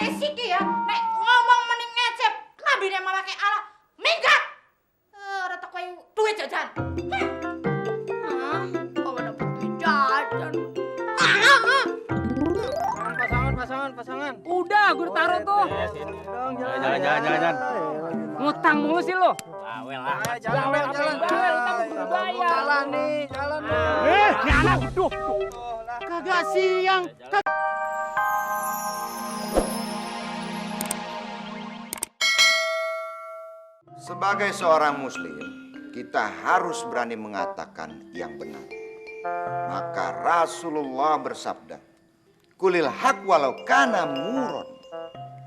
mulai siki ya, nek ngomong mending ngecep, lambine malah kayak ala minggat. Rata kowe duit jajan. Kok dapet duit jajan? Pasangan. Udah, gue taruh tuh. Jalan. Ngutang mulu sih lo. Jalan. Jalan nih. Ini anak, duh. Kagak siang. Sebagai seorang muslim, kita harus berani mengatakan yang benar. Maka Rasulullah bersabda, "Kulil haq walau kana muron."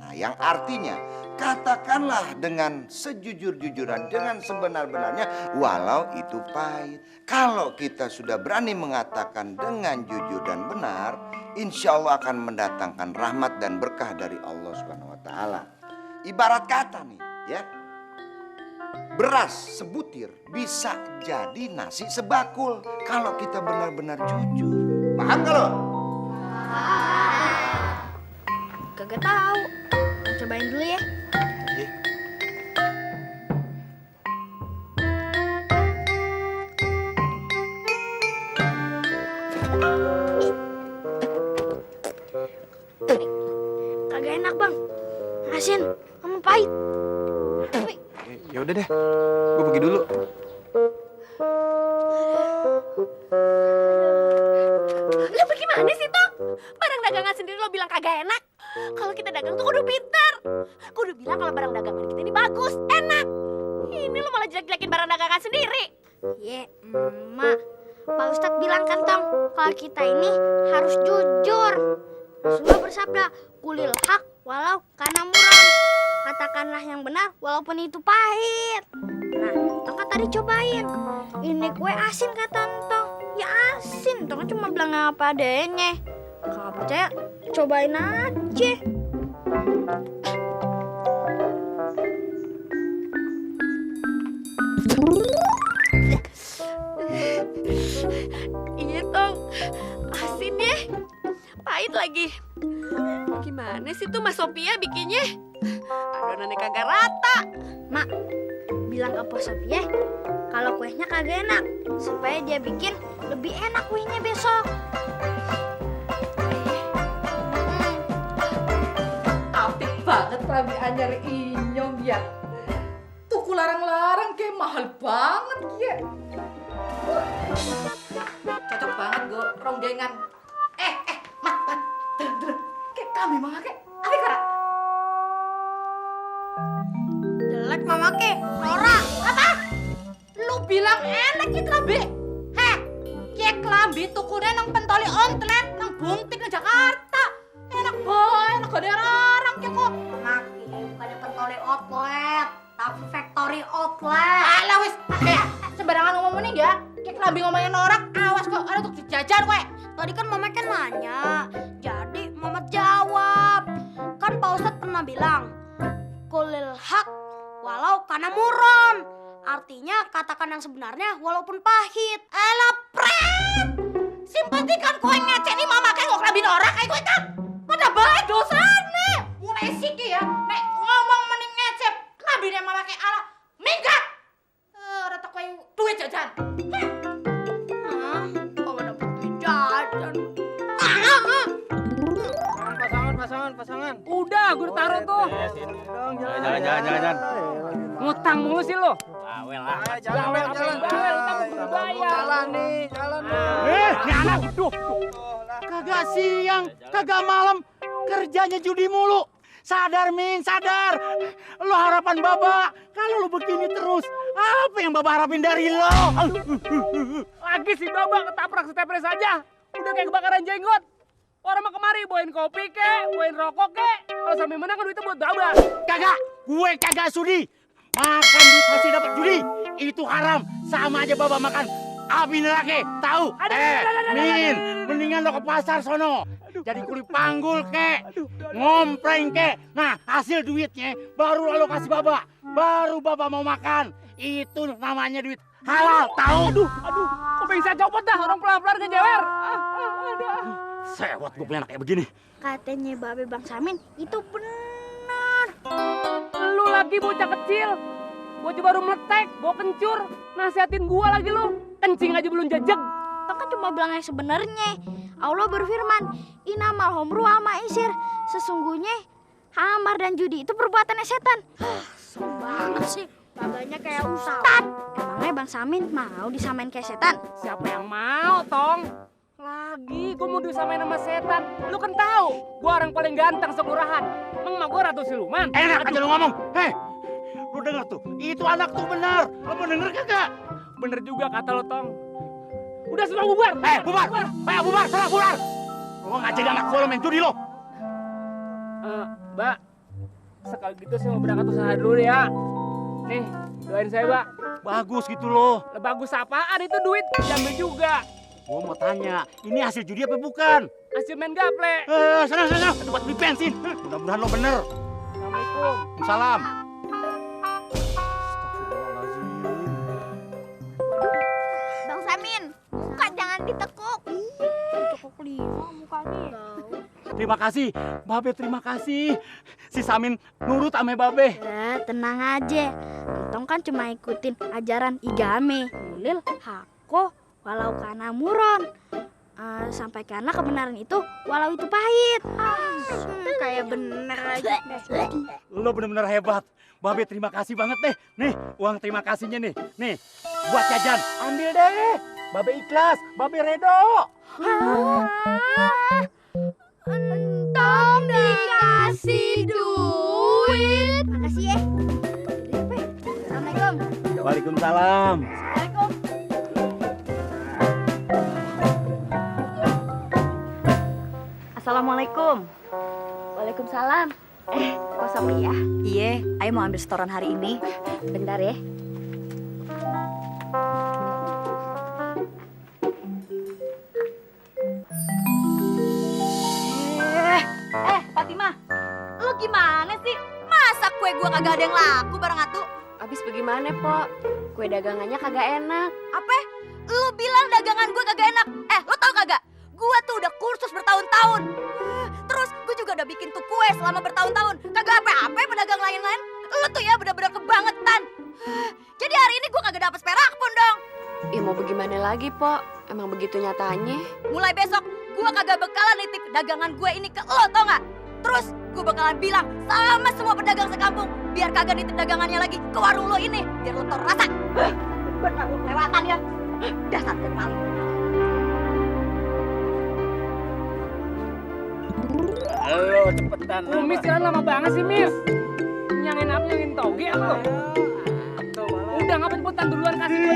Nah, yang artinya katakanlah dengan sejujur-jujuran, dengan sebenar-benarnya walau itu pahit. Kalau kita sudah berani mengatakan dengan jujur dan benar, insya Allah akan mendatangkan rahmat dan berkah dari Allah Subhanahu wa taala. Ibarat kata nih, ya. Beras sebutir bisa jadi nasi sebakul kalau kita benar-benar jujur. Paham gak lo? Kagak tahu. Cobain dulu ya. Kagak enak, Bang. Asin sama pahit. Ya udah deh, gue pergi dulu. Lo bagaimana sih, Tong? Barang dagangan sendiri lo bilang kagak enak. Kalau kita dagang tuh kudu pintar. Kudu bilang kalau barang dagangan kita ini bagus, enak. Ini lo malah jelek-jelekin barang dagangan sendiri. Emak. Pak Ustadz bilang kan, Tong, kalau kita ini harus jujur. Rasulullah bersabda, kulil haq walau kana muram. Katakanlah yang benar walaupun itu pahit. Nah, Tong kan tadi cobain. Ini kue asin kata Tong. Ya asin, Tong cuma bilang apa adanya. Kalau percaya, cobain aja. Iya, Tong. Asin ya. Pahit lagi. Gimana sih tuh Mas Sophia bikinnya? Adonannya kagak rata. Mak, bilang ke Pak Sophia kalau kuenya kagak enak, supaya dia bikin lebih enak kuenya besok. Apik banget klambi anyar inyong ya. Tuku larang-larang kayak mahal banget ya. Cocok banget go ronggengan. Mat. Kayak kami mah kayak. Apik ora? Jelek mama ke, Nora. Apa? Lu bilang enak ki klambi? Heh, kayak klambi tukune nang pentoli ontlet nang Buntik nang Jakarta. Enak boy, enak gede rarang ki kok. Enak, ini bukannya pentoli outlet, tapi factory outlet. Alah wis, sembarangan ngomong nih ya. Kayak klambi ngomongin orang, awas kok ada untuk dijajar kowe. Tadi kan mama kan nanya, jadi mama jawab. Kan Pak Ustadz pernah bilang, kulil haq walau kana muron. Artinya katakan yang sebenarnya walaupun pahit. Alah pret. Simpatikan kowe ngecek nih mama kayak ngok klambi orang kayak kowe kan. Pada bae dosane. Mulai siki ya, nek ngomong mending ngecep, klambine mama kayak ala minggat. Rata kowe duit jajan. Kok dapet duit jajan? Pasangan. Udah, gue taruh tuh. Jalan. Ngutang mulu sih lo. Jalan. Jalan nih. Ini anak, duh. Kagak siang, kagak malam, kerjanya judi mulu. Sadar, Min, sadar. Lo harapan Baba. Kalau lo begini terus, apa yang Baba harapin dari lo? Lagi si Baba ketaprak setepres saja. Udah kayak kebakaran jenggot. Orang mah kemari bawain kopi kek, bawain rokok kek. Kalau sampai menang kan duitnya buat Baba. Kagak, gue kagak sudi. Makan duit hasil dapat judi, itu haram. Sama aja Baba makan api neraka, tahu? Min, mendingan lo ke pasar sono. Jadi kulit panggul kek, ngompreng kek. Nah, hasil duitnya baru lo kasih Baba. Baru Baba mau makan. Itu namanya duit halal, tahu? Aduh, kok bisa copot dah orang pelan-pelan ngejewer. Sewot gue punya anak kayak begini. katanya Babe Bang Samin itu benar. Lu lagi bocah kecil. Bocah baru meletek, bawa kencur. Nasihatin gua lagi lu. Kencing aja belum jejeg. Tong kan cuma bilang yang sebenarnya. Allah berfirman, Innamal homru wa maisir. Sesungguhnya hamar dan judi itu perbuatannya setan. Banget sih. Babanya kayak ustad. Emangnya Bang Samin mau disamain kayak setan? Siapa yang mau, Tong? Lagi, gua mau disamain sama setan. Lu kan tahu, gua orang paling ganteng sekelurahan. Emang mak gua ratu siluman. Enak aja lu ngomong. Hei, lu denger tuh, itu anak tuh benar. Lu mau denger kagak? Bener juga kata lo, Tong. Udah semua bubar. Bubar. Ayo bubar, sana bubar. Lu ngajarin anak gua lo main judi lo. Mbak, sekali gitu saya mau berangkat usaha dulu ya. Nih, doain saya, Mbak. Bagus gitu loh. Lah, bagus apaan itu duit? Diambil juga. Gua mau tanya, ini hasil judi apa bukan? Hasil main gaple. Sana. Tempat beli bensin. Mudah-mudahan lo bener. Assalamualaikum. Salam. Bang Samin, muka jangan ditekuk. Ditekuk lima mukanya. Terima kasih, Babe terima kasih. Si Samin nurut ame Babe. Ya, tenang aja. Entong kan cuma ikutin ajaran Igame. Ulil hako walau kana muron. Sampai karena kebenaran itu walau itu pahit. Kayak bener aja. Lo bener-bener hebat. Babe terima kasih banget deh. Nih, uang terima kasihnya nih. Nih, buat jajan. Ambil deh. Babe ikhlas, Babe redo. Entong dikasih duit. Makasih ya. Assalamualaikum. Waalaikumsalam. Assalamualaikum. Assalamualaikum. Waalaikumsalam. Kok Sophie ya? Iya, Ayo mau ambil setoran hari ini. Bentar ya. Fatimah, lu gimana sih? Masa kue gua kagak ada yang laku bareng atu? Abis bagaimana, Po? Kue dagangannya kagak enak. Apa? Lu bilang dagangan gua kagak enak? Lu tau kagak? Gua tuh udah kursus bertahun-tahun. Terus gua juga udah bikin tuh kue selama bertahun-tahun. Kagak apa-apa pedagang lain-lain. Lu tuh ya bener-bener kebangetan. Jadi hari ini gua kagak dapet perak pun dong. Ya mau bagaimana lagi, Po? Emang begitu nyatanya. Mulai besok gua kagak bakalan nitip dagangan gue ini ke lo, tau gak? Terus gue bakalan bilang sama semua pedagang sekampung biar kagak nitip dagangannya lagi ke warung lo ini, biar lo tau rasa. Benar lo kelewatan ya. Dasar kemaling. Halo, cepetan. Kumis jalan lama banget sih, Mis. Nyangin apa, nyangin toge apa lo? Udah ngapain cepetan duluan kasih gue.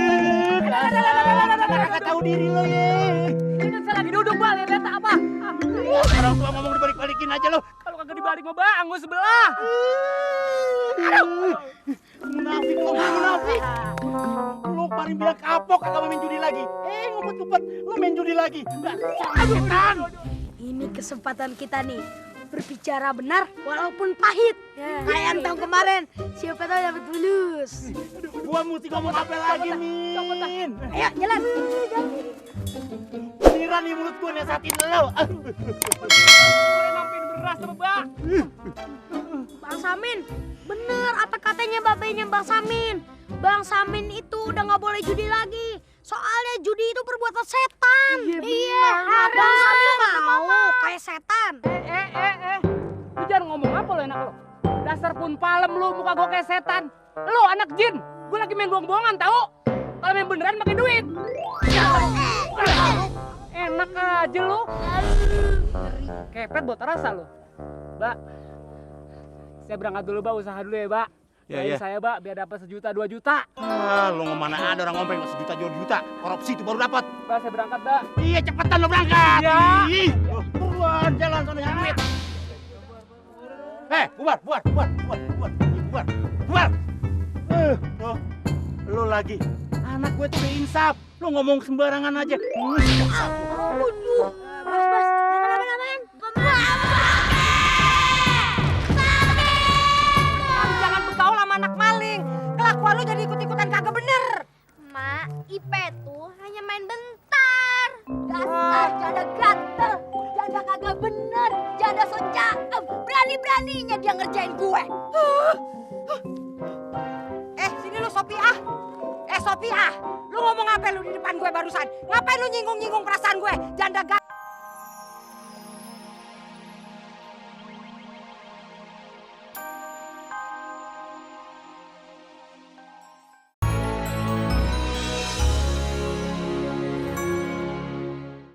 Kagak tahu diri lo ye. Ini saya lagi duduk, Bal. Lihat apa? Orang tua ngomong dibalik-balikin aja lo. Kalau kagak dibalik mah bang, gue sebelah. Munafik lo, munafik. Lo paling bilang kapok kagak mau main judi lagi. Ngumpet-ngumpet lo main judi lagi. Setan. Ini kesempatan kita nih. Berbicara benar walaupun pahit. Kayak Entong kemarin. Siapa tahu dapat bulus. Gua mesti ngomong apa lagi, Min? Ayo jalan. Beneran nih mulut gua nasihatin lo. Gue nampin beras sama bang. Bang Samin, bener apa katanya babenya Bang Samin. Bang Samin itu udah nggak boleh judi lagi. Soalnya judi itu perbuatan setan. Iya, Bang Samin mau kayak setan. Lu jangan ngomong apa lo enak lo. Dasar pun palem lu, muka gue kayak setan. Lu anak jin, gue lagi main bohong-bohongan tahu. Kalau main beneran pakai duit. Enak aja lu. Kepet buat rasa lu. Mbak, saya berangkat dulu, Mbak. Usaha dulu ya, Mbak. Iya. Saya, Mbak, biar dapat 1 juta, 2 juta. Lo mana ada orang ngomong 1 juta, 2 juta. Korupsi itu baru dapat. Mbak, saya berangkat, Mbak. Iya, cepetan lo berangkat. Iya. Buruan jalan sana yang duit. Bubar. Lo lagi. Anak gue tuh udah insaf. Lo ngomong sembarangan aja. Bos, jangan Jangan bergaul sama anak maling. Kelakuan lu jadi ikut-ikutan kagak bener. Mak, Ipe tuh hanya main bentar. Dasar janda gatel, janda kagak bener, janda Berani-beraninya dia ngerjain gue. Sini lu Sophia. Sophia, lu ngomong apa lu di depan gue barusan? Ngapain lu nyinggung-nyinggung perasaan gue? Janda